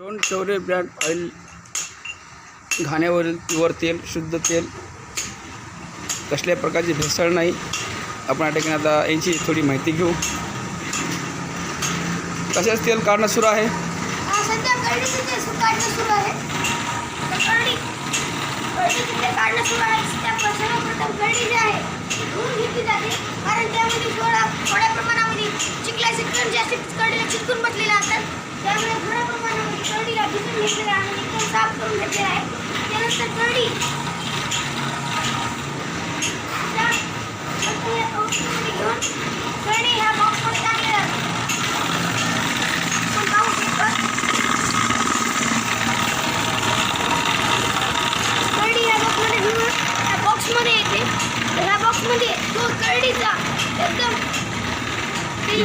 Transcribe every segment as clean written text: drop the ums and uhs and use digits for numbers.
दोन शौर्य brand oil घाण्यावरील pure तेल, शुद्ध तेल, कसल्या प्रकारची भेसळ नाही. आपण या ठिकाणी आता यांची थोडी माहिती घेऊ. कशाच तेल काढणं सुरू आहे? सध्या कळडीचे तेल काढणं सुरू आहे. कळडीचे तेल काढणं सुरू आहे. सर्वप्रथम कळडी जी आहे ती धुवून घेतली जाते, कारण त्यामध्ये थोड्या प्रमाणामध्ये चिखलाचे कण जास्त कळडीला चिकटून बसलेले असतात. त्यामुळे थोड्या प्रमाणामध्ये कळडीला भिजून घेतलेलं आहे आणि एकदम साफ करून घेतलेलं आहे. त्यानंतर कळडी घेऊन कळडी ह्या बॉक्समध्ये टाकली जाते. आपण पाहू शकतो कळडी ह्या बॉक्समध्ये घेऊन ह्या बॉक्समध्ये येते. ह्या बॉक्समध्ये तो कळडीचा एकदम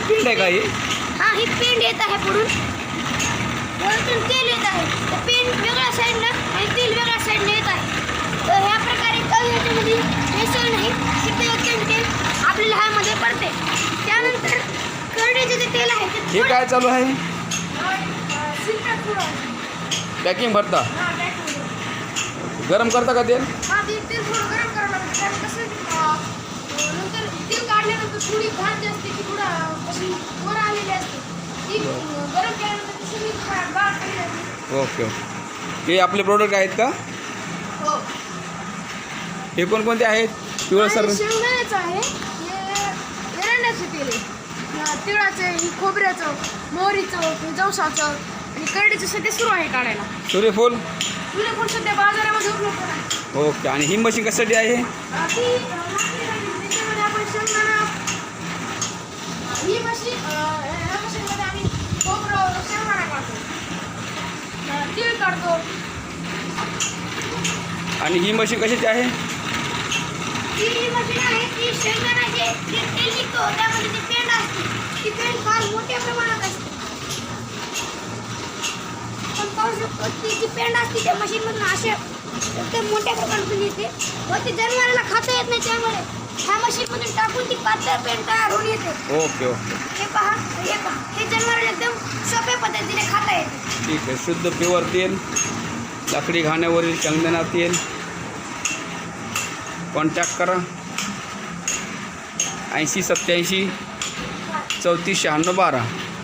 पेंड आहे का ही? हा, ही पेंड येत आहे पुढून. वरतून तेल येत आहे. तर पेंड वेगळ्या साईडला आणि तेल वेगळ्या साईडला येत आहे. तर ह्या प्रकारे काही याच्यामध्ये भेसळ नाही. तिथे एकदम तेल आपल्याला ह्यामध्ये पडते. त्यानंतर कळडीचे जे तेल आहे ते हे काय चालू आहे? शिल्लक सुरू आहे. पॅकिंग भरता, हा, बॅटमध्ये. गरम करता का तेल? हा, ते तेल थोडं गरम करावं लागतं. कारण कसं नंतर तेल काढल्यानंतर थोडी घाण जी असते ती थोडं अशी वर आलेली असते. ती गरम केल्यानंतर ती सगळी गाळ खाली जाते. ओके. हे आपले प्रोडक्ट आहेत का? हो. हे कोणकोणते आहेत? पिवळं सर शेंगदाण्याचं आहे, हे एरंडाचं तेल आहे, तिळाचं आहे, खोबऱ्याचं, मोहरीचं, जवसाचं आणि करडीचं सध्या सुरू आहे काढायला. सूर्यफूल. सूर्यफूल सध्या बाजारामध्ये उपलब्ध आहे. ओके. आणि ही मशीन कशासाठी आहे? त्याच्यामध्ये आपण शेंगदाणा, ही मशीन ह्या मशीनमध्ये आम्ही खोबरं, शेंगदाणा काढतो, तीळ काढतो. आणि ही मशीन कशाची आहे? ही मशीन आहे ती शेंगदाण्याचे जे तेल निघतो त्यामध्ये ती पेंड असते. ती पेंड फार मोठ्या प्रमाणात असते. आपण पाहू शकतो ती जी पेंड असते त्या मशीनमधून अशा एकदम मोठ्या प्रमाणातून येते व ती जनावराला खाता येत नाही. त्यामुळे ह्या मशीनमधून टाकून ती पातळ पेंड तयार होऊन येते. Okay okay. हे पहा, हे जनावराला एकदम सोप्या पद्धतीने खाता येते. ठीक आहे. शुद्ध प्युअर तेल, लाकडी घाण्यावरील शेंगदाणा तेल. कॉन्टॅक्ट करा 80 87 34 96 12.